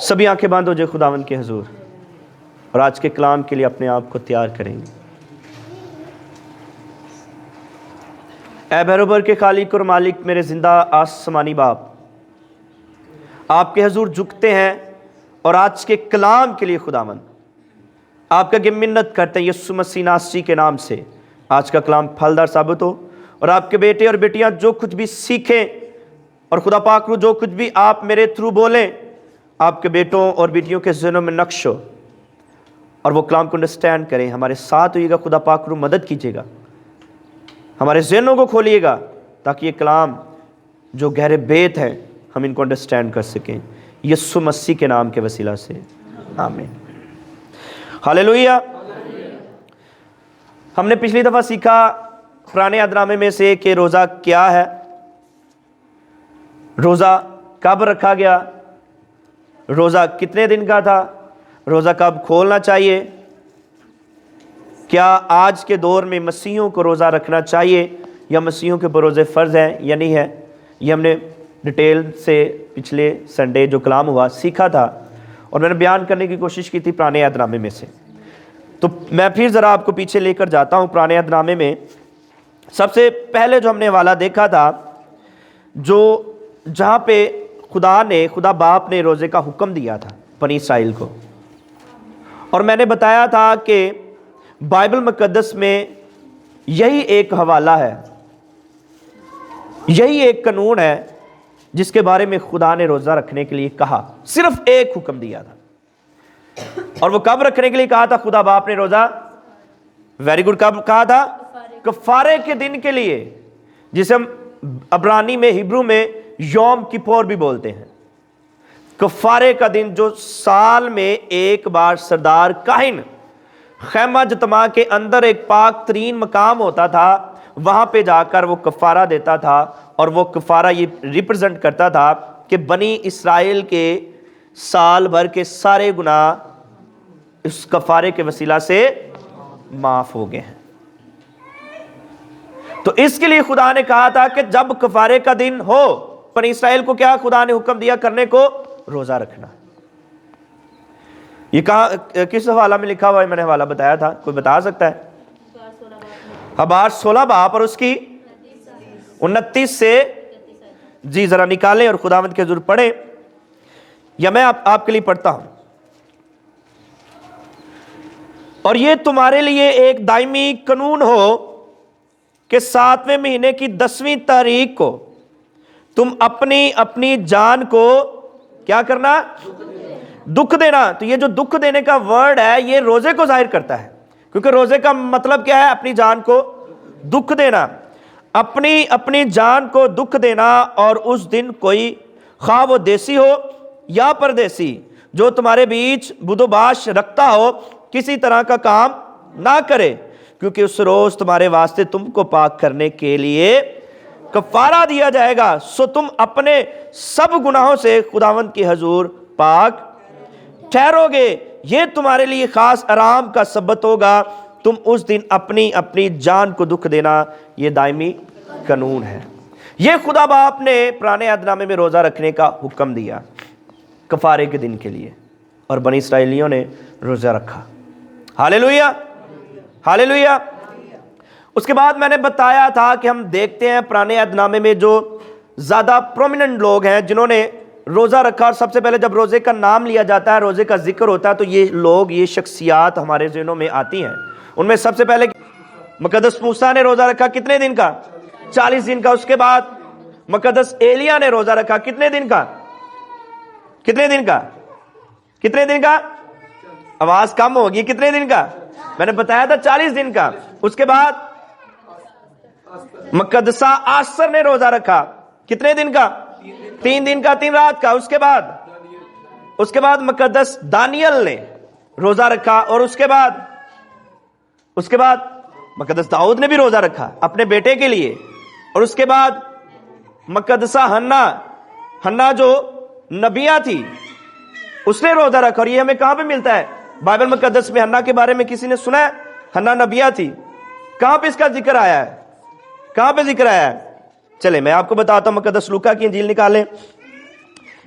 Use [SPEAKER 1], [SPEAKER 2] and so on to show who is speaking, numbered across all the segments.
[SPEAKER 1] سبھی آنکھیں بند ہو جائے خداوند کے حضور اور آج کے کلام کے لیے اپنے آپ کو تیار کریں گے۔ اے بہروبر کے خالق اور مالک، میرے زندہ آسمانی باپ، آپ کے حضور جھکتے ہیں اور آج کے کلام کے لیے خداوند آپ کا منت کرتے ہیں یسوع مسیح ناصری کے نام سے آج کا کلام پھلدار ثابت ہو، اور آپ کے بیٹے اور بیٹیاں جو کچھ بھی سیکھیں، اور خدا پاک رو جو کچھ بھی آپ میرے تھرو بولیں آپ کے بیٹوں اور بیٹیوں کے ذہنوں میں نقش ہو، اور وہ کلام کو انڈرسٹینڈ کریں۔ ہمارے ساتھ ہوئیے گا خدا پاک رو، مدد کیجیے گا، ہمارے ذہنوں کو کھولیے گا تاکہ یہ کلام جو گہرے بیت ہیں ہم ان کو انڈرسٹینڈ کر سکیں، یسوع مسیح کے نام کے وسیلہ سے آمین۔ ہاللیلویہ۔ ہم نے پچھلی دفعہ سیکھا پرانے عہد نامے میں سے کہ روزہ کیا ہے، روزہ کب رکھا گیا، روزہ کتنے دن کا تھا، روزہ کب کھولنا چاہیے، کیا آج کے دور میں مسیحیوں کو روزہ رکھنا چاہیے یا مسیحیوں کے اوپر روزے فرض ہیں یا نہیں ہے، یہ ہم نے ڈیٹیل سے پچھلے سنڈے جو کلام ہوا سیکھا تھا، اور میں نے بیان کرنے کی کوشش کی تھی پرانے عہد نامے میں سے۔ تو میں پھر ذرا آپ کو پیچھے لے کر جاتا ہوں۔ پرانے عہد نامے میں سب سے پہلے جو ہم نے حوالہ دیکھا تھا، جو جہاں پہ خدا باپ نے روزے کا حکم دیا تھا بنی اسرائیل کو، اور میں نے بتایا تھا کہ بائبل مقدس میں یہی ایک حوالہ ہے، یہی ایک قانون ہے جس کے بارے میں خدا نے روزہ رکھنے کے لیے کہا، صرف ایک حکم دیا تھا، اور وہ کب رکھنے کے لیے کہا تھا خدا باپ نے روزہ؟ ویری گڈ، کب کہا تھا؟ کفارے کے دن کے لیے، جسے ہم عبرانی میں ہبرو میں یوم کپور بھی بولتے ہیں۔ کفارے کا دن جو سال میں ایک بار سردار کاہن خیمہ جتما کے اندر ایک پاک ترین مقام ہوتا تھا، وہاں پہ جا کر وہ کفارہ دیتا تھا، اور وہ کفارہ یہ ریپرزنٹ کرتا تھا کہ بنی اسرائیل کے سال بھر کے سارے گناہ اس کفارے کے وسیلہ سے معاف ہو گئے ہیں۔ تو اس کے لیے خدا نے کہا تھا کہ جب کفارے کا دن ہو، بنی اسرائیل کو کیا خدا نے حکم دیا کرنے کو؟ روزہ رکھنا۔ یہ کہاں کس حوالہ میں لکھا ہوا ہے؟ میں نے حوالہ بتایا تھا، کوئی بتا سکتا ہے؟ حبار 16 باب اور اس کی 29 سے، جی ذرا نکالیں اور خداوند کے حضور پڑھیں، یا میں آپ کے لیے پڑھتا ہوں۔ اور یہ تمہارے لیے ایک دائمی قانون ہو کہ 7ویں مہینے کی 10ویں تاریخ کو تم اپنی جان کو کیا کرنا؟ دکھ دینا۔ تو یہ جو دکھ دینے کا ورڈ ہے یہ روزے کو ظاہر کرتا ہے، کیونکہ روزے کا مطلب کیا ہے؟ اپنی جان کو دکھ دینا، اپنی جان کو دکھ دینا، اور اس دن کوئی خواہ وہ دیسی ہو یا پردیسی جو تمہارے بیچ بد و باش رکھتا ہو کسی طرح کا کام نہ کرے، کیونکہ اس روز تمہارے واسطے تم کو پاک کرنے کے لیے کفارہ دیا جائے گا، سو تم اپنے سب گناہوں سے خداوند کی حضور پاک ٹھہرو گے۔ یہ تمہارے لیے خاص آرام کا سبت ہوگا، تم اس دن اپنی جان کو دکھ دینا، یہ دائمی قانون ہے۔ یہ خدا باپ نے پرانے عہد نامے میں روزہ رکھنے کا حکم دیا کفارے کے دن کے لیے، اور بنی اسرائیلیوں نے روزہ رکھا۔ ہاللیلویہ، ہاللیلویہ۔ اس کے بعد میں نے بتایا تھا کہ ہم دیکھتے ہیں پرانے عہد نامے میں جو زیادہ پرومیننٹ لوگ ہیں جنہوں نے روزہ رکھا، اور سب سے پہلے جب روزے کا نام لیا جاتا ہے، روزے کا ذکر ہوتا ہے، تو یہ لوگ، یہ شخصیات ہمارے ذہنوں میں آتی ہیں۔ ان میں سب سے پہلے مقدس موسیٰ نے روزہ رکھا کتنے دن کا؟ 40 دن کا۔ اس کے بعد مقدس ایلیاہ نے روزہ رکھا کتنے دن کا؟ کتنے دن کا؟ کتنے دن کا؟ آواز کم ہوگی، کتنے دن کا؟ میں نے بتایا تھا 40 دن کا۔ اس کے بعد مقدسہ آسر نے روزہ رکھا کتنے دن کا؟ 3 دن کا، 3 رات کا۔ اس کے بعد مقدس دانیل نے روزہ رکھا، اور اس کے بعد مقدس داؤد نے بھی روزہ رکھا اپنے بیٹے کے لیے، اور اس کے بعد مقدسہ ہنا جو نبیہ تھی اس نے روزہ رکھا۔ اور یہ ہمیں کہاں پہ ملتا ہے؟ بائبل مقدس میں ہنا کے بارے میں کسی نے سنا ہے؟ ہنا نبیہ تھی، کہاں پہ اس کا ذکر آیا ہے؟ کہاں پہ ذکر آیا ہے؟ چلے میں آپ کو بتاتا ہوں، مقدس لوکا کی انجیل نکالیں،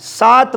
[SPEAKER 1] 7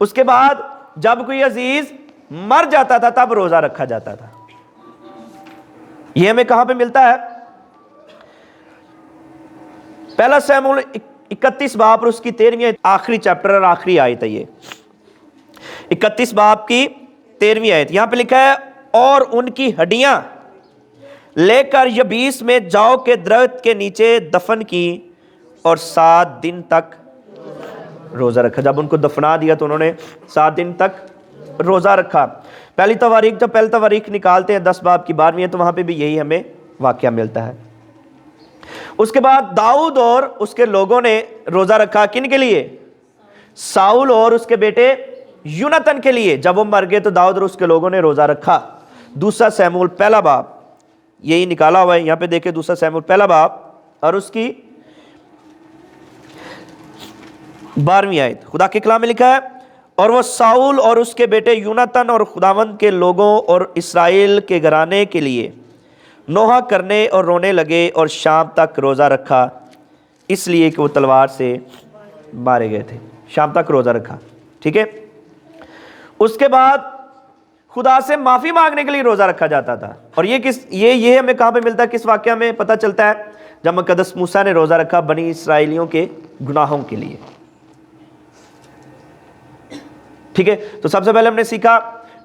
[SPEAKER 1] اس کے بعد جب کوئی عزیز مر جاتا تھا تب روزہ رکھا جاتا تھا۔ یہ ہمیں کہاں پہ ملتا ہے؟ پہلا سموئیل 31 باب اور اس کی 13ویں آخری چیپٹر اور آخری آیت ہے، یہ 31 باب کی 13ویں آیت۔ یہاں پہ لکھا ہے اور ان کی ہڈیاں لے کر یبیس میں جو کے درخت کے نیچے دفن کی اور 7 دن تک روزہ رکھا۔ جب ان کو دفنا دیا تو انہوں نے 7 دن تک روزہ رکھا۔ پہلی تواریخ، جب پہلی تواریخ نکالتے ہیں 10 باب کی 12ویں ہے تو وہاں پہ بھی یہی ہمیں واقعہ ملتا ہے۔ اس کے بعد داؤد اور اس کے لوگوں نے روزہ رکھا، کن کے لیے؟ ساؤل اور اس کے بیٹے یونتن کے لیے۔ جب وہ مر گئے تو داؤد اور اس کے لوگوں نے روزہ رکھا۔ دوسرا سموئیل پہلا باب یہی نکالا ہوا ہے، یہاں پہ دیکھیں دوسرا سموئیل پہلا باب اور اس کی 12ویں آیت۔ خدا کے کلام میں لکھا ہے اور وہ ساؤل اور اس کے بیٹے یونتن اور خداوند کے لوگوں اور اسرائیل کے گھرانے کے لیے نوحہ کرنے اور رونے لگے اور شام تک روزہ رکھا، اس لیے کہ وہ تلوار سے مارے گئے تھے۔ شام تک روزہ رکھا، ٹھیک ہے۔ اس کے بعد خدا سے معافی مانگنے کے لیے روزہ رکھا جاتا تھا، اور یہ ہمیں کہاں پہ ملتا ہے؟ کس واقعہ میں پتہ چلتا ہے؟ جب مقدس موسیٰ نے روزہ رکھا بنی اسرائیلیوں کے گناہوں کے لیے، ٹھیک ہے۔ تو سب سے پہلے ہم نے سیکھا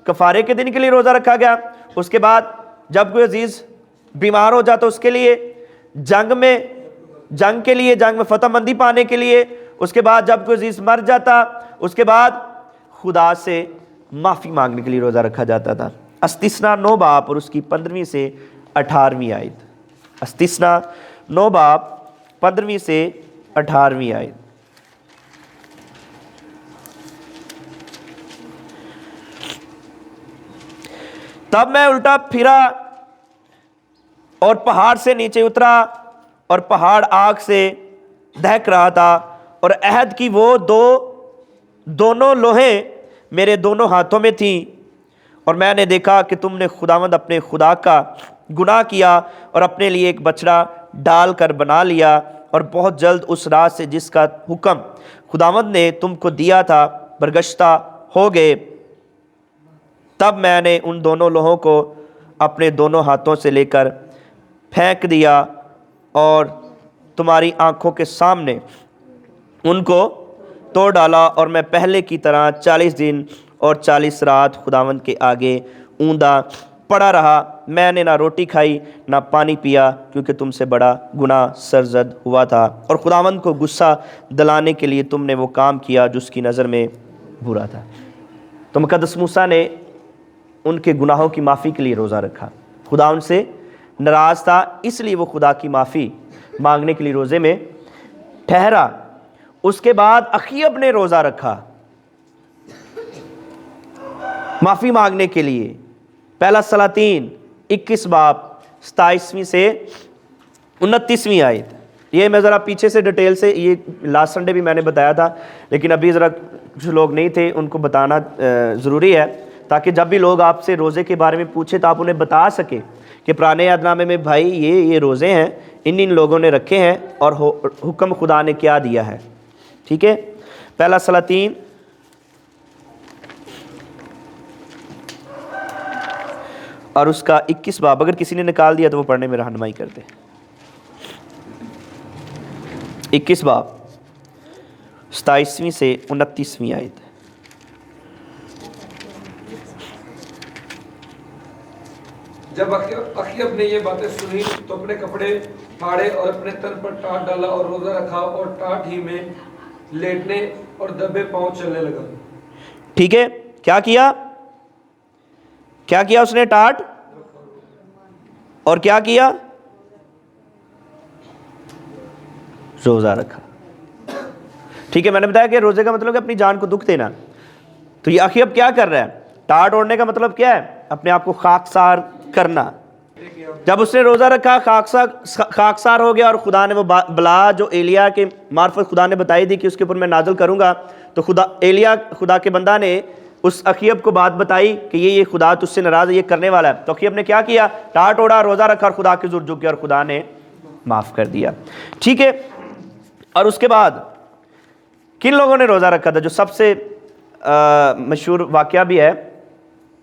[SPEAKER 1] کفارے کے دن کے لیے روزہ رکھا گیا۔ اس کے بعد جب کوئی عزیز بیمار ہو جاتا اس کے لیے، جنگ کے لیے، جنگ میں فتح مندی پانے کے لیے۔ اس کے بعد جب کوئی عزیز مر جاتا، اس کے بعد خدا سے معافی مانگنے کے لیے روزہ رکھا جاتا تھا۔ استثنا 9 باب اور اس کی 15ویں سے 18ویں آیت۔ استثنا 9 باب 15ویں سے 18ویں آیت۔ تب میں الٹا پھرا اور پہاڑ سے نیچے اترا اور پہاڑ آگ سے دہک رہا تھا، اور عہد کی وہ دونوں لوہیں میرے دونوں ہاتھوں میں تھیں، اور میں نے دیکھا کہ تم نے خداوند اپنے خدا کا گناہ کیا اور اپنے لیے ایک بچڑا ڈال کر بنا لیا، اور بہت جلد اس رات سے جس کا حکم خداوند نے تم کو دیا تھا برگشتہ ہو گئے۔ تب میں نے ان دونوں لوہوں کو اپنے دونوں ہاتھوں سے لے کر پھینک دیا اور تمہاری آنکھوں کے سامنے ان کو توڑ ڈالا، اور میں پہلے کی طرح 40 دن اور 40 رات خداوند کے آگے اوندا پڑا رہا۔ میں نے نہ روٹی کھائی نہ پانی پیا، کیونکہ تم سے بڑا گناہ سرزد ہوا تھا، اور خداوند کو غصہ دلانے کے لیے تم نے وہ کام کیا جو اس کی نظر میں برا تھا۔ تو مقدس موسیٰ نے ان کے گناہوں کی معافی کے لیے روزہ رکھا۔ خدا ان سے ناراض تھا، اس لیے وہ خدا کی معافی مانگنے کے لیے روزے میں ٹھہرا۔ اس کے بعد اخیب نے روزہ رکھا معافی مانگنے کے لیے۔ پہلا سلاطین 21 باب 27ویں سے 29ویں آیت۔ یہ میں ذرا پیچھے سے ڈیٹیل سے، یہ لاسٹ سنڈے بھی میں نے بتایا تھا، لیکن ابھی ذرا کچھ لوگ نہیں تھے، ان کو بتانا ضروری ہے، تاکہ جب بھی لوگ آپ سے روزے کے بارے میں پوچھے تو آپ انہیں بتا سکیں کہ پرانے عہد نامے میں بھائی یہ روزے ہیں، ان لوگوں نے رکھے ہیں اور حکم خدا نے کیا دیا ہے، ٹھیک ہے۔ پہلا سلاطین اور اس کا 21 باب، اگر کسی نے نکال دیا تو وہ پڑھنے میں رہنمائی کر دے۔ 21 باب 27ویں سے 29ویں آیت۔
[SPEAKER 2] جب اخیب نے یہ باتیں سنی تو اپنے کپڑے پھاڑے اور اپنے تن پر ٹاٹ ڈالا اور روزہ رکھا، اور ٹاٹ ہی میں لیٹنے اور دبے پاؤں چلنے لگا۔
[SPEAKER 1] ٹھیک ہے، کیا کیا اس نے؟ ٹاٹ اور کیا کیا؟ روزہ رکھا۔ ٹھیک ہے، میں نے بتایا کہ روزے کا مطلب ہے اپنی جان کو دکھ دینا۔ تو یہ اخیب کیا کر رہا ہے؟ ٹاٹ اوڑھنے کا مطلب کیا ہے؟ اپنے آپ کو خاکسار کرنا۔ جب اس نے روزہ رکھا خاکسار ہو گیا، اور خدا نے وہ بلا جو ایلیا کے معرفت خدا نے بتائی تھی کہ اس کے اوپر میں نازل کروں گا، تو خدا کے بندہ نے اس اخیب کو بات بتائی کہ یہ خدا تجھ سے ناراض ہے، یہ کرنے والا ہے۔ تو اخیب نے کیا کیا؟ ٹاٹ اوڑھا، روزہ رکھا اور خدا کے حضور جھک گیا، اور خدا نے معاف کر دیا۔ ٹھیک ہے، اور اس کے بعد کن لوگوں نے روزہ رکھا تھا؟ جو سب سے مشہور واقعہ بھی ہے،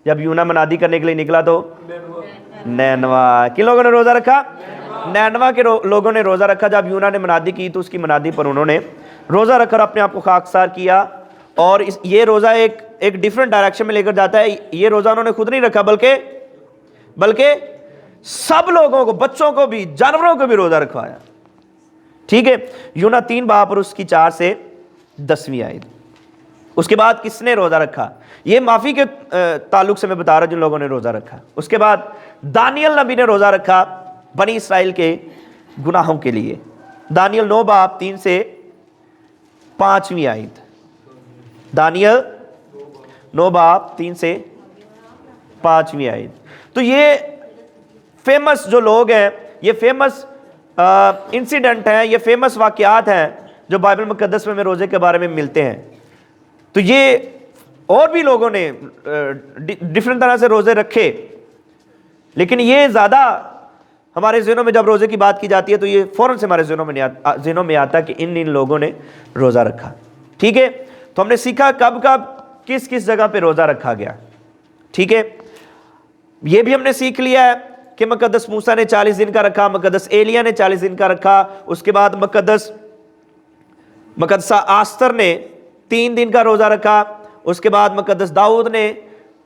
[SPEAKER 1] جب یونا منادی کرنے کے لیے نکلا تو نینوا، کن لوگوں نے روزہ رکھا؟ نینوا کے لوگوں نے روزہ رکھا۔ جب یونا نے منادی کی تو اس کی منادی پر انہوں نے روزہ رکھ کر اپنے آپ کو خاکسار کیا، اور یہ روزہ ایک ڈیفرنٹ ڈائریکشن میں لے کر جاتا ہے۔ یہ روزہ انہوں نے خود نہیں رکھا، بلکہ سب لوگوں کو، بچوں کو بھی، جانوروں کو بھی روزہ رکھوایا، ٹھیک ہے۔ یونا 3 باب اور اس کی 4 سے 10ویں آیت۔ اس کے بعد کس نے روزہ رکھا؟ یہ معافی کے تعلق سے میں بتا رہا ہوں جن لوگوں نے روزہ رکھا۔ اس کے بعد دانیل نبی نے روزہ رکھا بنی اسرائیل کے گناہوں کے لیے۔ دانیل 9 باب 3 سے 5ویں آیت۔ دانیل 9 باب 3 سے 5ویں آیت۔ تو یہ فیمس جو لوگ ہیں، یہ فیمس انسیڈنٹ ہیں، یہ فیمس واقعات ہیں جو بائبل مقدس میں روزے کے بارے میں ملتے ہیں۔ تو یہ اور بھی لوگوں نے ڈفرنٹ طرح سے روزے رکھے، لیکن یہ زیادہ ہمارے ذہنوں میں جب روزے کی بات کی جاتی ہے تو یہ فوراً سے ہمارے ذہنوں میں آتا ہے کہ ان لوگوں نے روزہ رکھا، ٹھیک ہے۔ تو ہم نے سیکھا کب کس جگہ پہ روزہ رکھا گیا، ٹھیک ہے۔ یہ بھی ہم نے سیکھ لیا ہے کہ مقدس موسیٰ نے 40 دن کا رکھا، مقدس ایلیاہ نے 40 دن کا رکھا، اس کے بعد مقدسہ آستر نے 3 دن کا روزہ رکھا، اس کے بعد مقدس داؤد نے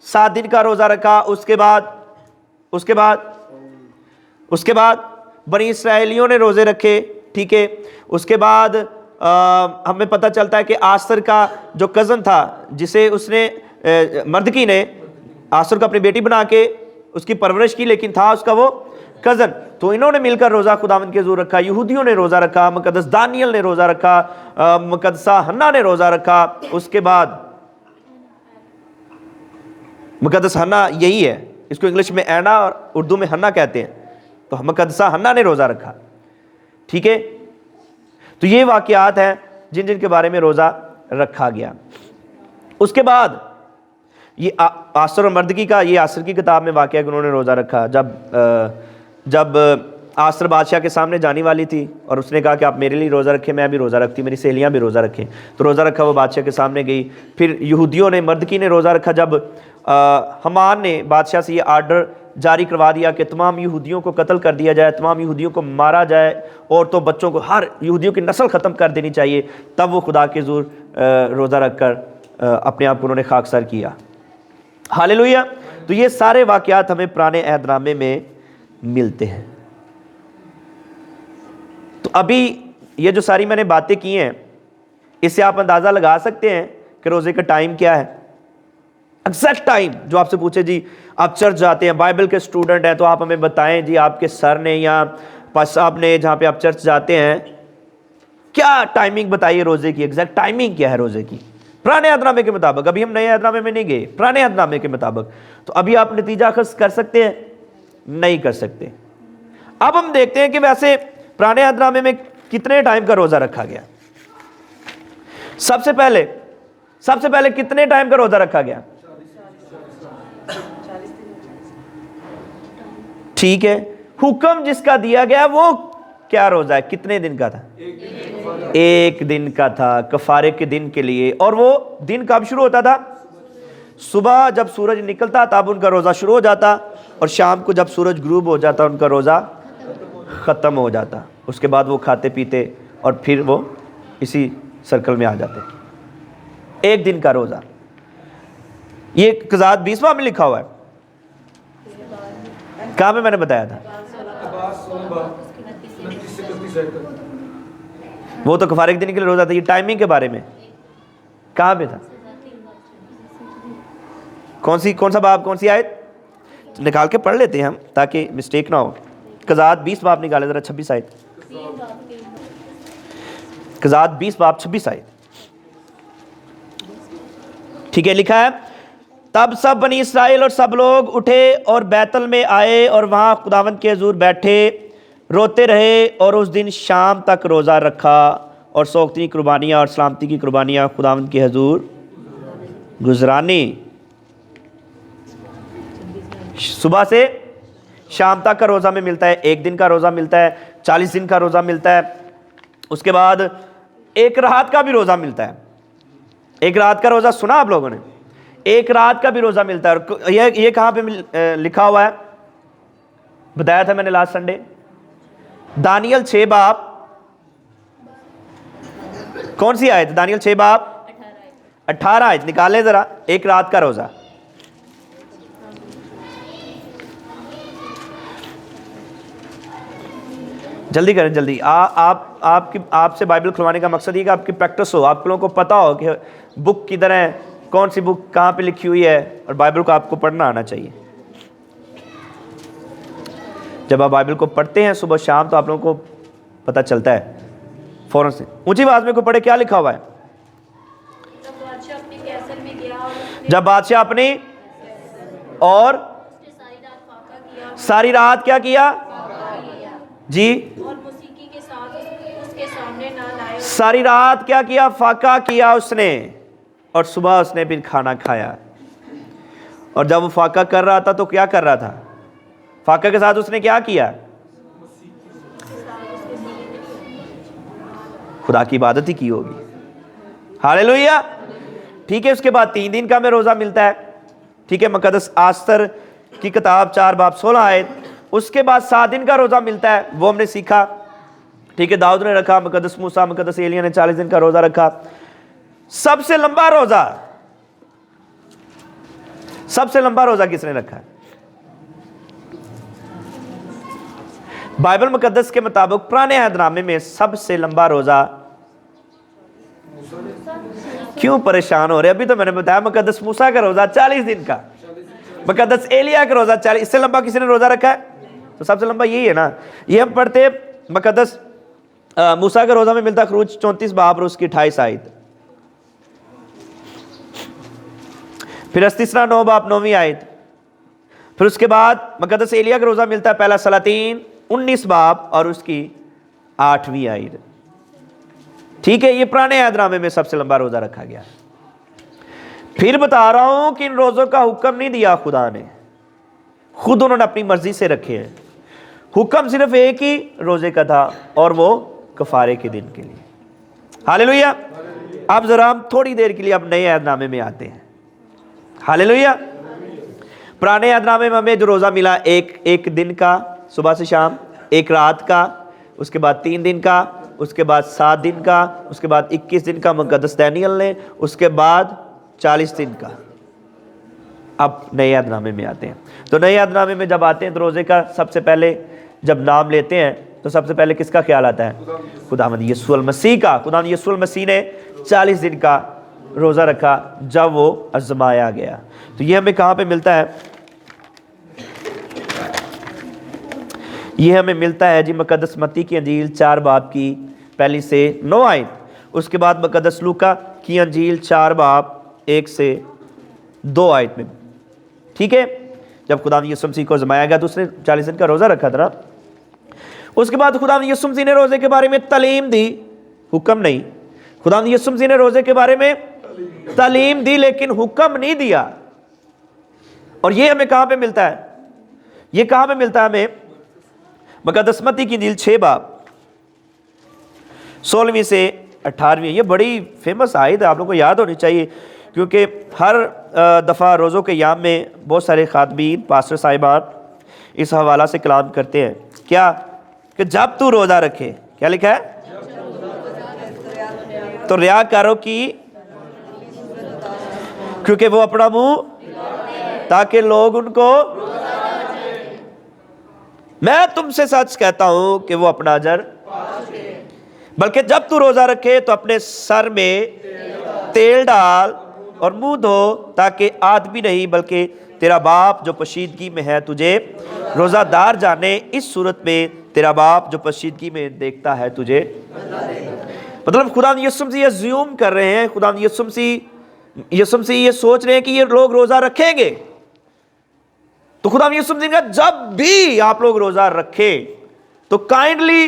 [SPEAKER 1] 7 دن کا روزہ رکھا، اس کے بعد بنی اسرائیلیوں نے روزے رکھے، ٹھیک ہے۔ اس کے بعد ہمیں پتہ چلتا ہے کہ آستر کا جو کزن تھا، جسے اس نے مردکی نے آستر کو اپنی بیٹی بنا کے اس کی پرورش کی، لیکن تھا اس کا وہ کزن، تو انہوں نے مل کر روزہ خداوند کے حضور رکھا۔ یہودیوں نے روزہ رکھا، مقدس دانیل نے روزہ رکھا، مقدسہ حنا نے روزہ رکھا۔ اس کے بعد مقدس حنا یہی ہے، اس کو انگلش میں اینا اور اردو میں حنا کہتے ہیں، تو مقدسہ حنا نے روزہ رکھا، ٹھیک ہے۔ تو یہ واقعات ہیں جن کے بارے میں روزہ رکھا گیا۔ اس کے بعد یہ آسر اور مردکی کا، یہ آسر کی کتاب میں واقعہ کہ انہوں نے روزہ رکھا۔ جب آسر بادشاہ کے سامنے جانے والی تھی اور اس نے کہا کہ آپ میرے لیے روزہ رکھیں، میں بھی روزہ رکھتی، میری سہیلیاں بھی روزہ رکھیں، تو روزہ رکھا، وہ بادشاہ کے سامنے گئی۔ پھر یہودیوں نے، مردکی نے روزہ رکھا جب حمان نے بادشاہ سے یہ آرڈر جاری کروا دیا کہ تمام یہودیوں کو قتل کر دیا جائے، تمام یہودیوں کو مارا جائے، عورتوں بچوں کو، ہر یہودیوں کی نسل ختم کر دینی چاہیے، تب وہ خدا کے حضور روزہ رکھ کر اپنے آپ کو انہوں نے خاکسار کیا۔ ہاللویہ۔ تو یہ سارے واقعات ہمیں پرانے عہد نامے میں ملتے ہیں۔ تو ابھی یہ جو ساری میں نے باتیں کی ہیں، اس سے آپ اندازہ لگا سکتے ہیں کہ روزے کا ٹائم کیا ہے، ایگزیکٹ ٹائم۔ جو آپ سے پوچھے جی آپ چرچ جاتے ہیں، بائبل کے اسٹوڈنٹ ہیں، تو آپ ہمیں بتائیں جی آپ کے سر نے یا پاس صاحب نے جہاں پہ آپ چرچ جاتے ہیں، کیا ٹائمنگ بتائیے روزے کی، ایگزیکٹ ٹائمنگ کیا ہے روزے کی پرانے عہد نامے کے مطابق۔ ابھی ہم نئے عہد نامے میں نہیں گئے، پرانے عہد نامے کے مطابق۔ تو ابھی آپ نتیجہ اخذ کر سکتے ہیں؟ نہیں کر سکتے۔ اب ہم دیکھتے ہیں کہ ویسے پرانے عہد نامے میں کتنے ٹائم کا روزہ رکھا گیا۔ سب سے پہلے کتنے ٹائم کا روزہ رکھا گیا؟ ٹھیک ہے۔ حکم جس کا دیا گیا وہ کیا روزہ ہے، کتنے دن کا تھا؟ 1 دن کا تھا، کفارے کے دن کے لیے۔ اور وہ دن کب شروع ہوتا تھا؟ صبح جب سورج نکلتا تب ان کا روزہ شروع ہو جاتا، اور شام کو جب سورج غروب ہو جاتا ان کا روزہ ختم ہو جاتا۔ اس کے بعد وہ کھاتے پیتے اور پھر وہ اسی سرکل میں آ جاتے۔ 1 دن کا روزہ۔ یہ قضات 20 باب میں لکھا ہوا ہے، کہاں پہ میں نے بتایا تھا؟ وہ تو کفارے کے دن کے لیے روزہ تھا۔ یہ ٹائمنگ کے بارے میں کہاں پہ تھا؟ کون سا باب، کون سی آیت؟ نکال کے پڑھ لیتے ہیں ہم تاکہ مسٹیک نہ ہو۔ قضات 20 باب نکالے ذرا، 26 آیت۔ قضات 20 باب 26 آیت، ٹھیک ہے۔ لکھا ہے تب سب بنی اسرائیل اور سب لوگ اٹھے اور بیتل میں آئے اور وہاں خداوند کے حضور بیٹھے روتے رہے، اور اس دن شام تک روزہ رکھا اور سوگتنی قربانیاں اور سلامتی کی قربانیاں خداوند کے حضور گزرانی۔ صبح سے شام تک کا روزہ میں ملتا ہے، 1 دن کا روزہ ملتا ہے، 40 دن کا روزہ ملتا ہے، اس کے بعد 1 رات کا بھی روزہ ملتا ہے۔ ایک رات کا روزہ سنا آپ لوگوں نے؟ ایک رات کا بھی روزہ ملتا ہے. اور یہ کہاں پہ لکھا ہوا ہے؟ بتایا تھا میں نے لاسٹ سنڈے. دانیل 6 باب، کون سی آیت؟ دانیل 6 باب 18 آیت نکالیں ذرا. ایک رات کا روزہ. جلدی کریں جلدی. آپ سے بائبل کھلوانے کا مقصد یہ کہ آپ کی پریکٹس ہو، آپ لوگوں کو پتا ہو کہ بک کدھر ہے، کون سی بک کہاں پہ لکھی ہوئی ہے، اور بائبل کو آپ کو پڑھنا آنا چاہیے. جب آپ بائبل کو پڑھتے ہیں صبح شام تو آپ لوگوں کو پتہ چلتا ہے فوراً سے. اونچی آواز میں کو پڑھے، کیا لکھا ہوا ہے؟ جب بادشاہ اپنی اور ساری رات کیا کیا جی، ساری رات کیا کیا؟ فاقہ کیا اس نے، اور صبح اس نے پھر کھانا کھایا. اور جب وہ فاقہ کر رہا تھا تو کیا کر رہا تھا؟ فاقہ کے ساتھ اس نے کیا کیا؟ خدا کی عبادت ہی کی ہوگی. ہاللیلویہ. ٹھیک ہے. اس کے بعد 3 دن کا میں روزہ ملتا ہے. ٹھیک ہے. مقدس آستر کی کتاب 4 باب 16 آیت. اس کے بعد 7 دن کا روزہ ملتا ہے، وہ ہم نے سیکھا. ٹھیک ہے. داؤد نے رکھا، مقدس موسیٰ، مقدس ایلیاہ نے 40 دن کا روزہ رکھا. سب سے لمبا روزہ، سب سے لمبا روزہ کس نے رکھا ہے؟ بائبل مقدس کے مطابق پرانے عہد نامے میں سب سے لمبا روزہ، کیوں پریشان ہو رہے؟ ابھی تو میں نے بتایا مقدس موسیٰ کا روزہ 40 دن کا، مقدس ایلیاہ کا روزہ 40. اس سے لمبا کسی نے روزہ رکھا ہے؟ تو سب سے لمبا یہی ہے نا. یہ ہم پڑھتے مقدس موسیٰ کا روزہ میں ملتا خروج 34 باب اور اس کی 28 آیت. پھر استثنا 9 باب 9ویں آیت. پھر اس کے بعد مقدس ایلیاہ کا روزہ ملتا ہے پہلا سلاطین 19 باب اور اس کی 8ویں آیت. ٹھیک ہے. یہ پرانے عہد نامے میں سب سے لمبا روزہ رکھا گیا. پھر بتا رہا ہوں کہ ان روزوں کا حکم نہیں دیا خدا نے، خود انہوں نے اپنی مرضی سے رکھے ہیں. حکم صرف ایک ہی روزے کا تھا اور وہ کفارے کے دن کے لیے. ہاللیلویہ. اب ذرا ہم تھوڑی دیر کے لیے اب نئے عہد نامے میں آتے ہیں. ہاللیلویہ. پرانے عہد نامے میں ہمیں جو روزہ ملا ایک دن کا صبح سے شام، ایک رات کا، اس کے بعد 3 دن کا، اس کے بعد 7 دن کا، اس کے بعد 21 دن کا مقدس دانیل نے، اس کے بعد 40 دن کا. اب نئے عہد نامے میں آتے ہیں. تو نئے عہد نامے میں جب آتے ہیں تو روزے کا سب سے پہلے جب نام لیتے ہیں تو سب سے پہلے کس کا خیال آتا ہے؟ خداوند یسوع المسیح کا. خداوند یسوع المسیح نے 40 دن کا روزہ رکھا جب وہ آزمایا گیا. تو یہ ہمیں کہاں پہ ملتا ہے؟ یہ ہمیں ملتا ہے جی مقدس متی کی انجیل 4 باب کی 1 سے 9 آیت. اس کے بعد مقدس لوکا کی انجیل 4 باب 1 سے 2 آیت میں. ٹھیک ہے. جب خداوند یسوع مسیح کو آزمایا گیا تو اس نے 40 دن کا روزہ رکھا تھا نا. اس کے بعد خداوند یسوع مسیح نے روزے کے بارے میں تعلیم دی، حکم نہیں. خداوند یسوع مسیح نے روزے کے بارے میں تعلیم دی لیکن حکم نہیں دیا. اور یہ ہمیں کہاں پہ ملتا ہے؟ یہ کہاں پہ ملتا ہے ہمیں؟ مقدس متی کی انجیل 6 باب 16ویں سے 18ویں. یہ بڑی فیمس آیت ہے، آپ لوگوں کو یاد ہونی چاہیے کیونکہ ہر دفعہ روزوں کے ایام میں بہت سارے خاطبین، پاسٹر صاحبان اس حوالہ سے کلام کرتے ہیں. کیا کہ جب تو روزہ رکھے، کیا لکھا ہے؟ تو ریاکاروں کی، کیونکہ وہ اپنا منہ تاکہ لوگ ان کو، میں تم سے سچ کہتا ہوں کہ وہ اپنا اجر، بلکہ جب تو روزہ رکھے تو اپنے سر میں تیل ڈال اور منہ دھو تاکہ آدمی نہیں بلکہ تیرا باپ جو پوشیدگی میں ہے تجھے روزہ دار جانے. اس صورت میں تیرا باپ جو پوشیدگی میں دیکھتا ہے تجھے. مطلب خداوند یسوع مسیح زیوم کر رہے ہیں، خداوند یسوع مسیح یہ سوچ رہے ہیں کہ یہ لوگ روزہ رکھیں گے. تو خداوند یسوع مسیح نے کہا جب بھی آپ لوگ روزہ رکھیں تو کائنڈلی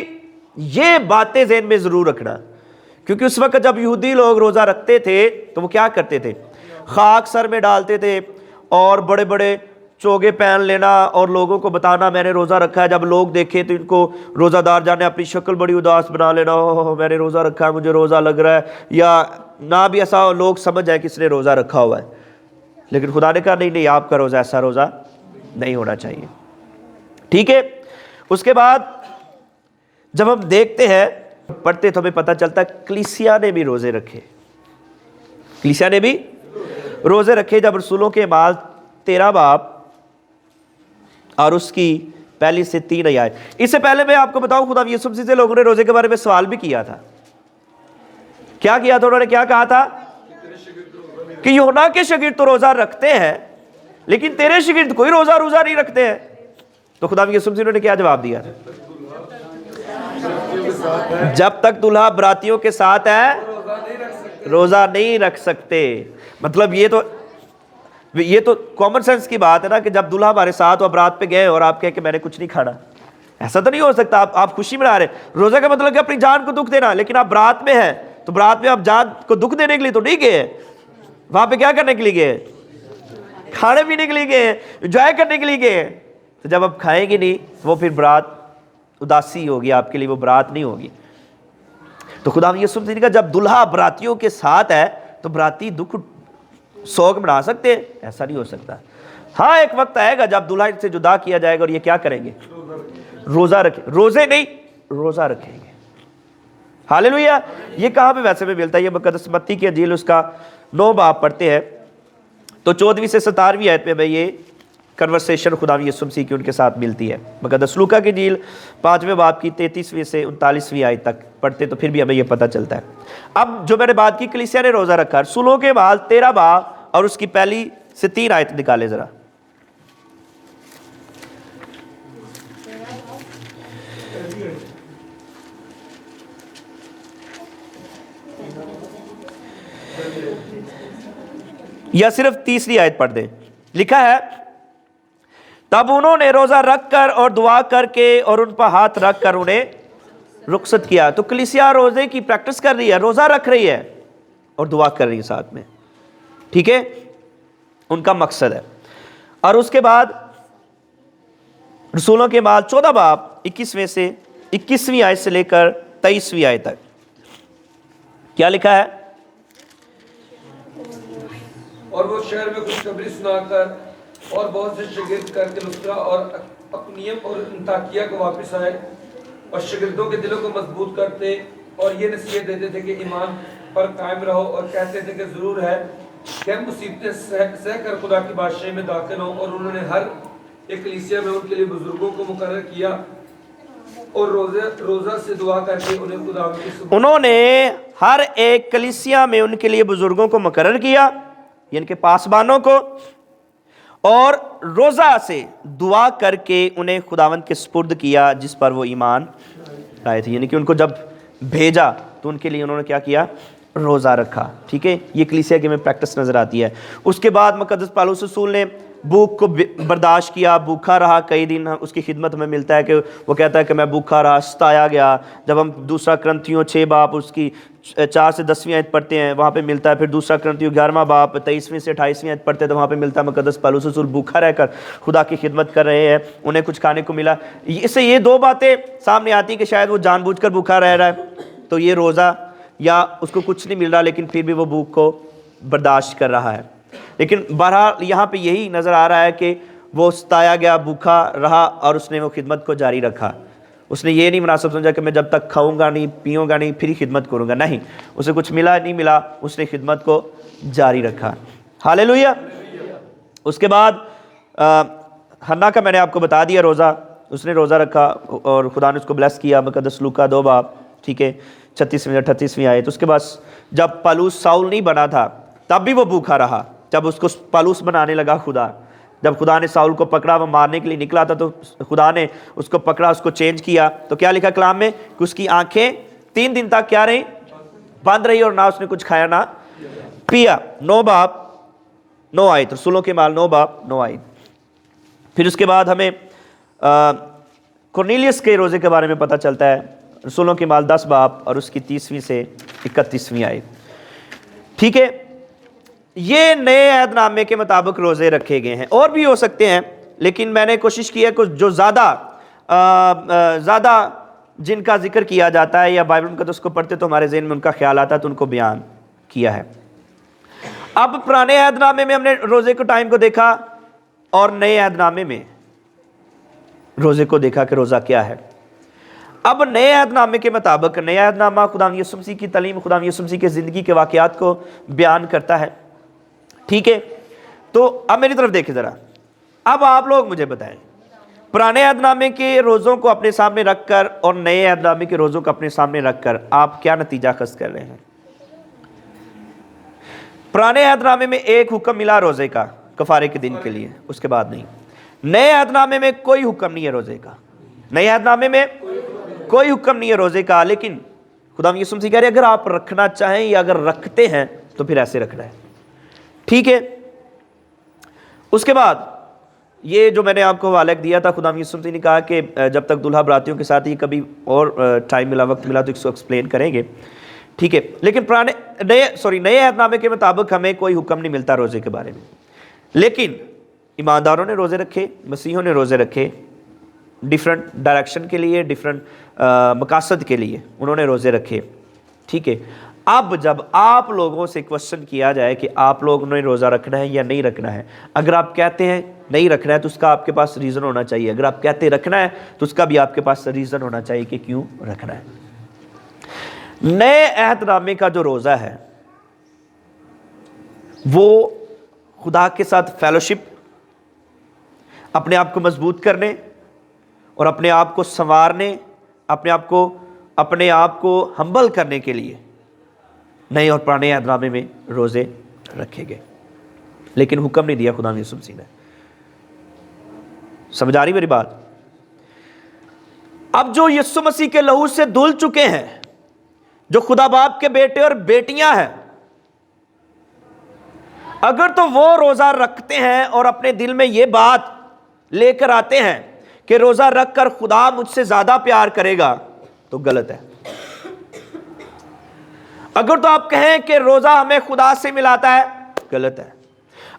[SPEAKER 1] یہ باتیں ذہن میں ضرور رکھنا، کیونکہ اس وقت جب یہودی لوگ روزہ رکھتے تھے تو وہ کیا کرتے تھے؟ خاک سر میں ڈالتے تھے اور بڑے بڑے چوگے پہن لینا اور لوگوں کو بتانا میں نے روزہ رکھا ہے، جب لوگ دیکھیں تو ان کو روزہ دار جانے اپنی شکل بڑی اداس بنا لینا، اوہ میں نے روزہ رکھا ہے مجھے روزہ لگ رہا ہے، یا نہ بھی ایسا لوگ سمجھ جائے کہ اس نے روزہ رکھا ہوا ہے، لیکن خدا نے کہا نہیں نہیں، آپ کا روزہ ایسا روزہ نہیں ہونا چاہیے، ٹھیک ہے۔ اس کے بعد جب ہم دیکھتے ہیں پڑھتے تو ہمیں پتہ چلتا ہے کلیسیا نے بھی روزے رکھے، کلیسیا نے بھی روزے رکھے۔ جب رسولوں کے اعمال 13 باب اور اس کی پہلی سے 3 آیات، اس سے پہلے میں آپ کو بتاؤں خدا یسوع مسیح سے لوگوں نے روزے کے بارے میں سوال بھی کیا تھا۔ کیا کیا تھا؟ انہوں نے کیا کہا تھا کہ یوحنا کے شاگرد تو روزہ رکھتے ہیں لیکن تیرے شاگرد کوئی روزہ نہیں رکھتے ہیں۔ تو خدا یسوع مسیح نے کیا جواب دیا؟ جب تک دلہا براتیوں کے ساتھ ہے روزہ نہیں رکھ سکتے۔ مطلب یہ تو کامن سینس کی بات ہے نا کہ جب دلہا ہمارے ساتھ ہو، برات پہ گئے اور آپ کہیں کہ میں نے کچھ نہیں کھانا، ایسا تو نہیں ہو سکتا۔ آپ خوشی منا رہے، روزہ کا مطلب کہ اپنی جان کو دکھ دینا، لیکن آپ برات میں ہیں تو برات میں آپ جان کو دکھ دینے کے لیے تو نہیں گئے، وہاں پہ کیا کرنے کے لیے گئے؟ کھانے پینے کے لیے گئے، انجوائے کرنے کے لیے گئے۔ تو جب آپ کھائیں گے نہیں وہ پھر برات اداسی ہوگی آپ کے لیے، وہ برات نہیں ہوگی۔ تو خدا یسوع مسیح نے کہا جب دلہا براتیوں کے ساتھ ہے تو براتی دکھ سوگ منا سکتے ہیں؟ ایسا نہیں ہو سکتا۔ ہاں ایک وقت آئے گا جب دلہا ان سے جدا کیا جائے گا اور یہ کیا کریں گے؟ روزہ رکھیں، روزے نہیں روزہ رکھیں گے۔ ہاللیلویا۔ یہ کہاں پہ ویسے میں ملتا ہے؟ یہ مقدس متی کی انجیل اس کا 9 باب پڑھتے ہیں تو 14ویں سے 17ویں آیت میں یہ کنورسیشن خدا یسوع مسیح کی ان کے ساتھ ملتی ہے۔ مقدس لوکا کی انجیل 5ویں باب کی 33ویں سے 39ویں آیت تک پڑھتے تو پھر بھی ہمیں یہ پتہ چلتا ہے۔ اب جو میں نے بات کی کلیسیا نے روزہ رکھا، رسولوں کے اعمال 13 باب اور اس کی پہلی سے 3 آیت نکالے ذرا۔ یا صرف 3 آیت پڑھ دیں۔ لکھا ہے تب انہوں نے روزہ رکھ کر اور دعا کر کے اور ان پر ہاتھ رکھ کر انہیں رخصت کیا۔ تو کلیسیا روزے کی پریکٹس کر رہی ہے، روزہ رکھ رہی ہے اور دعا کر رہی ہے ساتھ میں، ٹھیک ہے، ان کا مقصد ہے۔ اور اس کے بعد رسولوں کے اعمال 14 باب 21ویں آیت سے لے کر 23ویں آیت تک کیا لکھا ہے؟
[SPEAKER 2] اور وہ شہر میں خوشخبری سنا کر اور بہت سے شاگرد کر کے لسطرا اور اقنیم اور انطاکیہ کو واپس آئے اور شاگردوں کے دلوں کو مضبوط کرتے اور یہ نصیحت دیتے تھے کہ ایمان پر قائم رہو، اور کہتے تھے کہ ضرور ہے کہ ہم مصیبتیں سہ کر خدا کی بادشاہی میں داخل ہوں۔ اور انہوں نے ہر ایک کلیسیا میں ان کے لیے بزرگوں کو مقرر کیا اور روزہ سے دعا کر کے انہیں خدا کی
[SPEAKER 1] انہوں نے ہر ایک کلیسیا میں ان کے لیے بزرگوں کو مقرر کیا، یعنی کہ پاسبانوں کو، اور روزہ سے دعا کر کے انہیں خداوند کے سپرد کیا جس پر وہ ایمان لائے تھے۔ یعنی کہ ان کو جب بھیجا تو ان کے لیے انہوں نے کیا کیا؟ روزہ رکھا، ٹھیک ہے۔ یہ کلیسیا کی میں پریکٹس نظر آتی ہے۔ اس کے بعد مقدس پالوس رسول نے بھوک کو برداشت کیا، بھوکا رہا کئی دن۔ اس کی خدمت میں ملتا ہے کہ وہ کہتا ہے کہ میں بھوکا رہا، ستایا گیا۔ جب ہم دوسرا کرنتھیوں 6 باب اس کی 4 سے 10ویں آیت پڑھتے ہیں وہاں پہ ملتا ہے۔ پھر دوسرا کرنتھیوں 11واں باب 23ویں سے 28ویں آیت پڑھتے ہیں تو وہاں پہ ملتا ہے مقدس پالوس رسول بھوکا رہ کر خدا کی خدمت کر رہے ہیں، انہیں کچھ کھانے کو ملا۔ اس سے یہ 2 باتیں سامنے آتی کہ شاید وہ جان بوجھ کر بھوکا رہ رہا ہے، تو یہ روزہ یا اس کو کچھ نہیں مل رہا لیکن پھر بھی وہ بھوک کو برداشت کر رہا ہے۔ لیکن بہرحال یہاں پہ یہی نظر آ رہا ہے کہ وہ ستایا گیا، بھوکا رہا اور اس نے وہ خدمت کو جاری رکھا۔ اس نے یہ نہیں مناسب سمجھا کہ میں جب تک کھاؤں گا نہیں پیوں گا نہیں پھر ہی خدمت کروں گا، نہیں، اسے کچھ ملا نہیں ملا، اس نے خدمت کو جاری رکھا۔ ہاللیلویا۔ اس کے بعد حنا کا میں نے آپ کو بتا دیا روزہ، اس نے روزہ رکھا اور خدا نے اس کو بلیس کیا۔ مقدس لوکا 2 باب، ٹھیک ہے، 36ویں 38ویں آیت۔ اس کے بعد جب پالوس ساؤل نہیں بنا تھا تب بھی وہ بھوکا رہا، جب اس کو پالوس بنانے لگا خدا، جب خدا نے ساؤل کو پکڑا، وہ مارنے کے لیے نکلا تھا تو خدا نے اس کو پکڑا، اس کو چینج کیا، تو کیا لکھا کلام میں کہ اس کی آنکھیں 3 دن تک کیا رہیں؟ بند رہی، اور نہ اس نے کچھ کھایا نہ پیا۔ 9 باب 9 آیت، رسولوں کے اعمال 9 باب 9 آیت۔ پھر اس کے بعد ہمیں کورنیلیس کے روزے کے بارے میں پتہ چلتا ہے، رسولوں کے اعمال 10 باب اور اس کی 30ویں سے 31ویں آیت، ٹھیک ہے۔ یہ نئے عہد نامے کے مطابق روزے رکھے گئے ہیں، اور بھی ہو سکتے ہیں، لیکن میں نے کوشش کی ہے کہ جو زیادہ جن کا ذکر کیا جاتا ہے یا بائبل مقدس کو پڑھتے تو ہمارے ذہن میں ان کا خیال آتا ہے تو ان کو بیان کیا ہے۔ اب پرانے عہد نامے میں ہم نے روزے کو ٹائم کو دیکھا، اور نئے عہد نامے میں روزے کو دیکھا کہ روزہ کیا ہے۔ اب نئے عہد نامے کے مطابق، نیا عہد نامہ خدا یسوع مسیح کی تعلیم، خدا یسوع مسیح کے زندگی کے واقعات کو بیان کرتا ہے، ٹھیک ہے؟ تو اب میری طرف دیکھیں ذرا، اب آپ لوگ مجھے بتائیں، پرانے عہد نامے کے روزوں کو اپنے سامنے رکھ کر اور نئے عہد نامے کے روزوں کو اپنے سامنے رکھ کر آپ کیا نتیجہ اخذ کر رہے ہیں؟ پرانے عہد نامے میں ایک حکم ملا روزے کا کفارے کے دن کے لیے، اس کے بعد نہیں۔ نئے عہد نامے میں کوئی حکم نہیں ہے روزے کا، نئے عہد نامے میں کوئی حکم نہیں ہے روزے کا، لیکن خدا یسوع مسیح کہہ رہے اگر آپ رکھنا چاہیں یا اگر رکھتے ہیں تو پھر ایسے رکھنا ہے، ٹھیک ہے؟ اس کے بعد یہ جو میں نے آپ کو حوالہ دیا تھا، خدا یسوع مسیح نے کہا کہ جب تک دلہا براتیوں کے ساتھ، یہ کبھی اور ٹائم ملا، وقت ملا تو اس کو ایکسپلین کریں گے، ٹھیک ہے؟ لیکن نئے عہد نامے کے مطابق ہمیں کوئی حکم نہیں ملتا روزے کے بارے میں، لیکن ایمانداروں نے روزے رکھے، مسیحوں نے روزے رکھے، ڈیفرنٹ ڈائریکشن کے لیے، ڈیفرنٹ مقاصد کے لیے انہوں نے روزے رکھے، ٹھیک ہے؟ اب جب آپ لوگوں سے کوشچن کیا جائے کہ آپ لوگوں نے روزہ رکھنا ہے یا نہیں رکھنا ہے، اگر آپ کہتے ہیں نہیں رکھنا ہے تو اس کا آپ کے پاس ریزن ہونا چاہیے، اگر آپ کہتے ہیں رکھنا ہے تو اس کا بھی آپ کے پاس ریزن ہونا چاہیے کہ کیوں رکھنا ہے۔ نئے عہد نامے کا جو روزہ ہے وہ خدا کے ساتھ فیلوشپ، اپنے آپ کو مضبوط کرنے اور اپنے آپ کو سنوارنے، اپنے آپ کو ہمبل کرنے کے لیے نئے اور پرانے عہد نامے میں روزے رکھے گئے، لیکن حکم نہیں دیا خدا یسوع مسیح نے۔ سمجھ آ رہی میری بات؟ اب جو یسوع مسیح کے لہو سے دھل چکے ہیں، جو خدا باپ کے بیٹے اور بیٹیاں ہیں، اگر تو وہ روزہ رکھتے ہیں اور اپنے دل میں یہ بات لے کر آتے ہیں کہ روزہ رکھ کر خدا مجھ سے زیادہ پیار کرے گا، تو غلط ہے۔ اگر تو آپ کہیں کہ روزہ ہمیں خدا سے ملاتا ہے، غلط ہے۔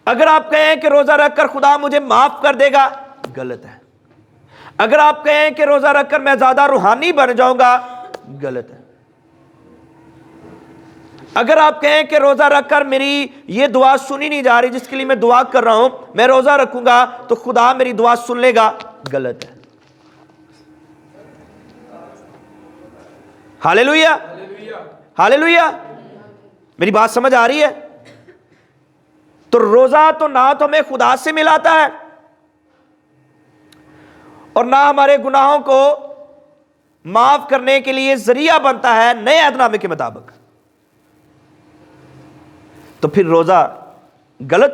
[SPEAKER 1] اگر آپ کہیں کہ روزہ رکھ کر خدا مجھے معاف کر دے گا، غلط ہے۔ اگر آپ کہیں کہ روزہ رکھ کر میں زیادہ روحانی بن جاؤں گا، غلط ہے۔ اگر آپ کہیں کہ روزہ رکھ کر میری یہ دعا سنی نہیں جا رہی جس کے لیے میں دعا کر رہا ہوں، میں روزہ رکھوں گا تو خدا میری دعا سن لے گا، غلط ہے۔ ہاللیلویا، ہاللیلویا، میری بات سمجھ آ رہی ہے؟ تو روزہ تو نہ تو ہمیں خدا سے ملاتا ہے اور نہ ہمارے گناہوں کو معاف کرنے کے لیے ذریعہ بنتا ہے نئے عہد نامے کے مطابق، تو پھر روزہ غلط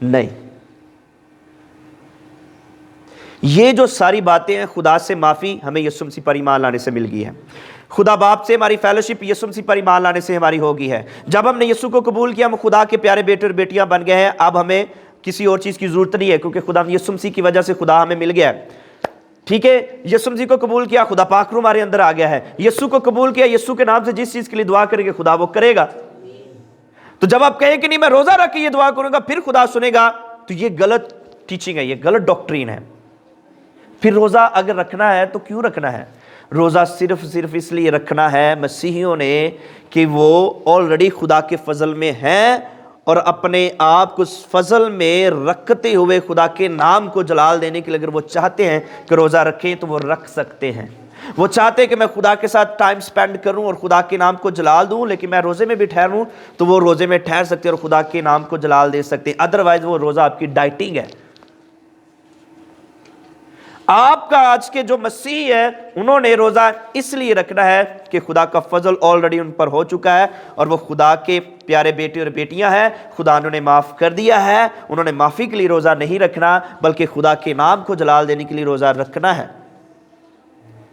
[SPEAKER 1] نہیں۔ یہ جو ساری باتیں ہیں، خدا سے معافی ہمیں یسوع مسیح پر ایمان لانے سے مل گئی ہے، خدا باپ سے ہماری فیلوشپ یسوع مسیح پر ایمان لانے سے ہماری ہو گئی ہے۔ جب ہم نے یسوع کو قبول کیا، ہم خدا کے پیارے بیٹے اور بیٹیاں بن گئے ہیں۔ اب ہمیں کسی اور چیز کی ضرورت نہیں ہے، کیونکہ خدا یسوع مسیح کی وجہ سے خدا ہمیں مل گیا ہے، ٹھیک ہے؟ یسوع مسیح کو قبول کیا، خدا پاک روح ہمارے اندر آ گیا ہے۔ یسوع کو قبول کیا، یسوع کے نام سے جس چیز کے لیے دعا کریں گے خدا وہ کرے گا۔ تو جب آپ کہیں کہ نہیں میں روزہ رکھ کے یہ دعا کروں گا پھر خدا سنے گا، تو یہ غلط ٹیچنگ ہے، یہ غلط ڈاکٹرین ہے۔ پھر روزہ اگر رکھنا ہے تو کیوں رکھنا ہے؟ روزہ صرف اس لیے رکھنا ہے مسیحیوں نے کہ وہ آلریڈی خدا کے فضل میں ہیں، اور اپنے آپ کو اس فضل میں رکھتے ہوئے خدا کے نام کو جلال دینے کے لیے اگر وہ چاہتے ہیں کہ روزہ رکھیں تو وہ رکھ سکتے ہیں۔ وہ چاہتے ہیں کہ میں خدا کے ساتھ ٹائم سپینڈ کروں اور خدا کے نام کو جلال دوں، لیکن میں روزے میں بھی ٹھہروں، تو وہ روزے میں ٹھہر سکتے ہیں اور خدا کے نام کو جلال دے سکتے ہیں۔ ادروائز وہ روزہ آپ کی ڈائٹنگ ہے۔ آپ کا آج کے جو مسیح ہے انہوں نے روزہ اس لیے رکھنا ہے کہ خدا کا فضل آلریڈی ان پر ہو چکا ہے اور وہ خدا کے پیارے بیٹے اور بیٹیاں ہیں، خدا انہوں نے معاف کر دیا ہے۔ انہوں نے معافی کے لیے روزہ نہیں رکھنا بلکہ خدا کے نام کو جلال دینے کے لیے روزہ رکھنا ہے،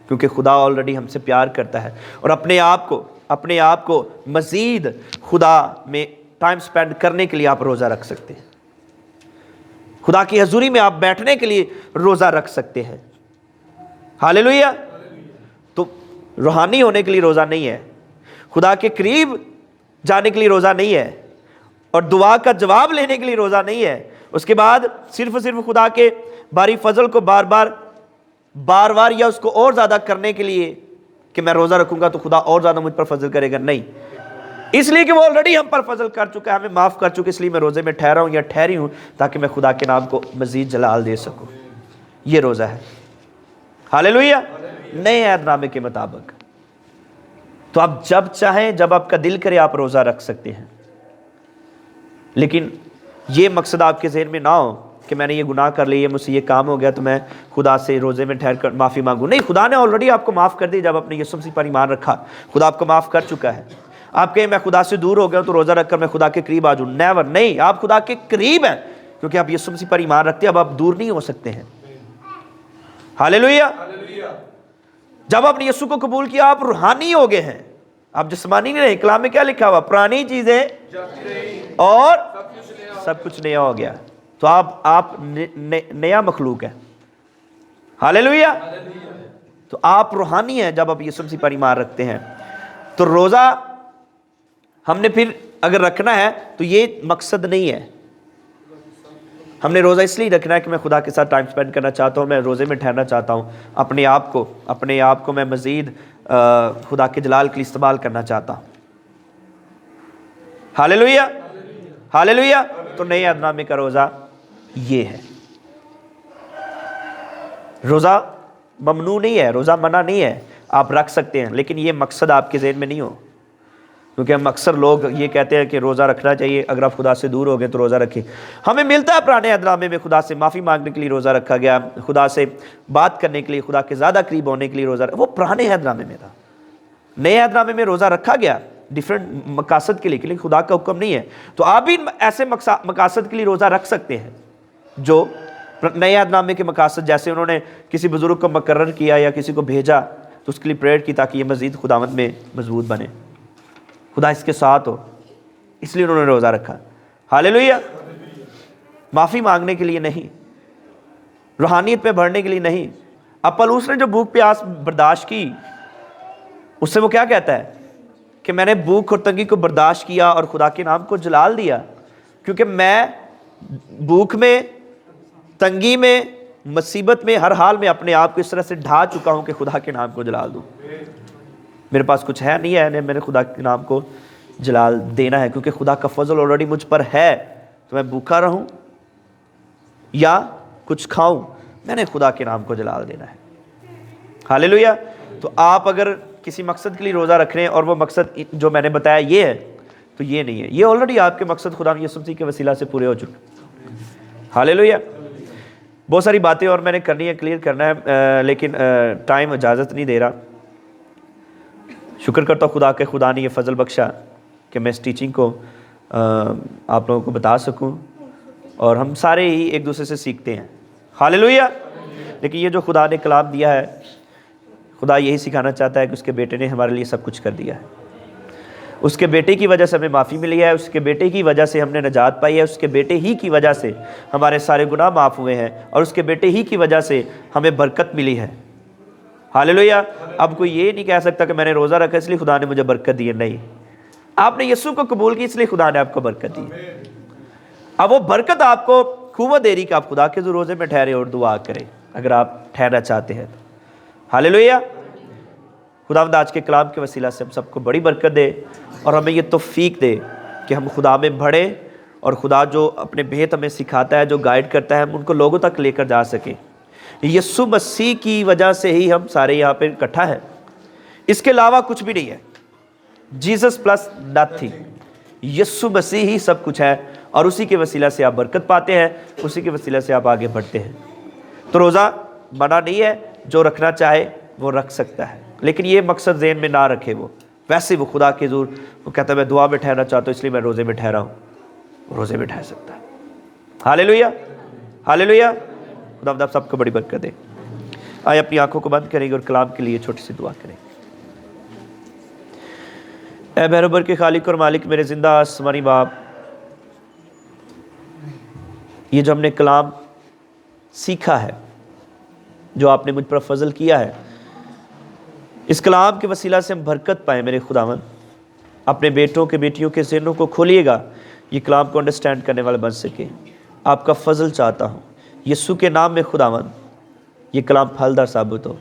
[SPEAKER 1] کیونکہ خدا آلریڈی ہم سے پیار کرتا ہے، اور اپنے آپ کو مزید خدا میں ٹائم سپینڈ کرنے کے لیے آپ روزہ رکھ سکتے ہیں۔ خدا کی حضوری میں آپ بیٹھنے کے لیے روزہ رکھ سکتے ہیں۔ ہاللیلویا۔ تو روحانی ہونے کے لیے روزہ نہیں ہے، خدا کے قریب جانے کے لیے روزہ نہیں ہے، اور دعا کا جواب لینے کے لیے روزہ نہیں ہے، اس کے بعد صرف خدا کے باری فضل کو بار بار یا اس کو اور زیادہ کرنے کے لیے کہ میں روزہ رکھوں گا تو خدا اور زیادہ مجھ پر فضل کرے گا، نہیں، اس لیے کہ وہ آلریڈی ہم پر فضل کر چکا ہے، ہمیں معاف کر چکا، اس لیے میں روزے میں ٹھہرا ہوں یا ٹھہری ہوں تاکہ میں خدا کے نام کو مزید جلال دے سکوں. یہ روزہ ہے. ہاللیلویہ. نئے عہد نامے کے مطابق تو آپ جب چاہیں، جب آپ کا دل کرے، آپ روزہ رکھ سکتے ہیں، لیکن یہ مقصد آپ کے ذہن میں نہ ہو کہ میں نے یہ گناہ کر لیا، مجھ سے یہ کام ہو گیا تو میں خدا سے روزے میں ٹھہر کر معافی مانگوں. نہیں، خدا نے آلریڈی آپ کو معاف کر دی. جب آپ نے یسوع مسیح پر ایمان رکھا، خدا آپ کو معاف کر چکا ہے. آپ کہیں میں خدا سے دور ہو گیا تو روزہ رکھ کر میں خدا کے قریب آ جاؤں، نیور. نہیں، آپ خدا کے قریب ہیں کیونکہ آپ یسوع مسیح پر ایمان رکھتے ہیں. اب آپ دور نہیں ہو سکتے ہیں. ہاللیلویہ. جب آپ نے یسوع کو قبول کیا آپ روحانی ہو گئے ہیں، آپ جسمانی نہیں رہے. کلام میں کیا لکھا ہوا؟ پرانی چیزیں اور سب کچھ نیا ہو گیا. تو آپ نیا مخلوق ہے. ہاللیلویہ. تو آپ روحانی ہیں جب آپ یسوع مسیح پر ایمان رکھتے ہیں. تو روزہ ہم نے پھر اگر رکھنا ہے تو یہ مقصد نہیں ہے. ہم نے روزہ اس لیے رکھنا ہے کہ میں خدا کے ساتھ ٹائم سپینڈ کرنا چاہتا ہوں، میں روزے میں ٹھہرنا چاہتا ہوں، اپنے آپ کو میں مزید خدا کے جلال کے لیے استعمال کرنا چاہتا ہوں. ہاللیلویہ. ہاللیلویہ. تو نئے عہد نامے کا روزہ یہ ہے. روزہ ممنوع نہیں ہے، روزہ منع نہیں ہے، آپ رکھ سکتے ہیں، لیکن یہ مقصد آپ کے ذہن میں نہیں ہو. کیونکہ ہم اکثر لوگ یہ کہتے ہیں کہ روزہ رکھنا چاہیے، اگر آپ خدا سے دور ہو گئے تو روزہ رکھیں. ہمیں ملتا ہے پرانے عہد نامے میں خدا سے معافی مانگنے کے لیے روزہ رکھا گیا، خدا سے بات کرنے کے لیے، خدا کے زیادہ قریب ہونے کے لیے روزہ وہ پرانے عہد نامے میں تھا. نئے عہد نامے میں روزہ رکھا گیا ڈیفرنٹ مقاصد کے لیے، لیکن خدا کا حکم نہیں ہے. تو آپ بھی ایسے مقاصد کے لیے روزہ رکھ سکتے ہیں جو نئے عہد نامے کے مقاصد، جیسے انہوں نے کسی بزرگ کو مقرر کیا یا کسی کو بھیجا تو اس کے لیے پریئر کی تاکہ یہ مزید خداوند میں مضبوط بنے، خدا اس کے ساتھ ہو، اس لیے انہوں نے روزہ رکھا. ہاللیلویہ. معافی مانگنے کے لیے نہیں، روحانیت پہ بڑھنے کے لیے نہیں. اب پولس نے جو بھوک پیاس برداشت کی، اس سے وہ کیا کہتا ہے کہ میں نے بھوک اور تنگی کو برداشت کیا اور خدا کے نام کو جلال دیا، کیونکہ میں بھوک میں، تنگی میں، مصیبت میں، ہر حال میں اپنے آپ کو اس طرح سے ڈھا چکا ہوں کہ خدا کے نام کو جلال دوں. میرے پاس کچھ ہے نہیں ہے، میں نے خدا کے نام کو جلال دینا ہے، کیونکہ خدا کا فضل آلریڈی مجھ پر ہے. تو میں بھوکا رہوں یا کچھ کھاؤں، میں نے خدا کے نام کو جلال دینا ہے. ہاللیلویہ. تو آپ اگر کسی مقصد کے لیے روزہ رکھ رہے ہیں اور وہ مقصد جو میں نے بتایا یہ ہے تو یہ نہیں ہے، یہ آلریڈی آپ کے مقصد خدا یسوع مسیح کے وسیلہ سے پورے ہو چکے. ہاللیلویہ. بہت ساری باتیں اور میں نے کرنی ہے، کلیئر کرنا ہے، لیکن ٹائم اجازت نہیں دے رہا. شکر کرتا ہوں خدا کہ خدا نے یہ فضل بخشا کہ میں اس ٹیچنگ کو آپ لوگوں کو بتا سکوں، اور ہم سارے ہی ایک دوسرے سے سیکھتے ہیں. ہاللیلویہ. لیکن یہ جو خدا نے کلام دیا ہے، خدا یہی سکھانا چاہتا ہے کہ اس کے بیٹے نے ہمارے لیے سب کچھ کر دیا ہے. اس کے بیٹے کی وجہ سے ہمیں معافی ملی ہے، اس کے بیٹے کی وجہ سے ہم نے نجات پائی ہے، اس کے بیٹے ہی کی وجہ سے ہمارے سارے گناہ معاف ہوئے ہیں، اور اس کے بیٹے ہی کی وجہ سے ہمیں برکت ملی ہے. ہاللیلویہ. اب کوئی یہ نہیں کہہ سکتا کہ میں نے روزہ رکھا اس لیے خدا نے مجھے برکت دی ہے. نہیں، آپ نے یسوع کو قبول کی اس لیے خدا نے آپ کو برکت دی. اب وہ برکت آپ کو قوت دے رہی کہ آپ خدا کے روزے میں ٹھہرے اور دعا کریں اگر آپ ٹھہرنا چاہتے ہیں. ہاللیلویہ. خداوند آج کے کلام کے وسیلہ سے ہم سب کو بڑی برکت دے اور ہمیں یہ توفیق دے کہ ہم خدا میں بڑھیں، اور خدا جو اپنے بھیت ہمیں سکھاتا ہے، جو گائیڈ کرتا ہے، ہم ان کو لوگوں تک لے کر جا سکیں. یسوع مسیح کی وجہ سے ہی ہم سارے یہاں پہ اکٹھا ہیں، اس کے علاوہ کچھ بھی نہیں ہے. Jesus plus nothing. یسوع مسیح ہی سب کچھ ہے، اور اسی کے وسیلہ سے آپ برکت پاتے ہیں، اسی کے وسیلہ سے آپ آگے بڑھتے ہیں. تو روزہ منع نہیں ہے، جو رکھنا چاہے وہ رکھ سکتا ہے، لیکن یہ مقصد ذہن میں نہ رکھے. وہ ویسے وہ خدا کے حضور وہ کہتا ہے میں دعا میں ٹھہرنا چاہتا ہوں اس لیے میں روزے میں ٹھہرا ہوں. روزے میں ٹھہر سکتا ہے. ہاللیلویہ. ہاللیلویہ. خدا آپ سب کو بڑی برکت دے. آئے اپنی آنکھوں کو بند کریں گے اور کلام کے لیے چھوٹی سی دعا کریں. اے بہربر کے خالق اور مالک، میرے زندہ آسمانی باپ، یہ جو ہم نے کلام سیکھا ہے، جو آپ نے مجھ پر فضل کیا ہے، اس کلام کے وسیلہ سے ہم برکت پائیں. میرے خداوند، اپنے بیٹوں کے بیٹیوں کے ذہنوں کو کھولیے گا یہ کلام کو انڈرسٹینڈ کرنے والے بن سکیں۔ آپ کا فضل چاہتا ہوں یسوع کے نام میں خداوند یہ کلام پھلدار ثابت ہو۔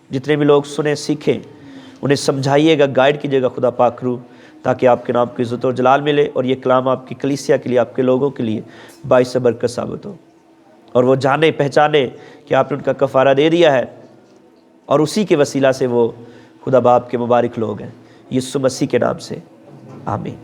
[SPEAKER 1] جتنے بھی لوگ سنیں سیکھیں انہیں سمجھائیے گا، گائیڈ کیجیے گا خدا پاک روح، تاکہ آپ کے نام کو عزت اور جلال ملے اور یہ کلام آپ کی کلیسیا کے لیے، آپ کے لوگوں کے لیے باعث برکت ثابت ہو، اور وہ جانے پہچانے کہ آپ نے ان کا کفارہ دے دیا ہے اور اسی کے وسیلہ سے وہ خدا باپ کے مبارک لوگ ہیں۔ یسوع مسیح کے نام سے آمین۔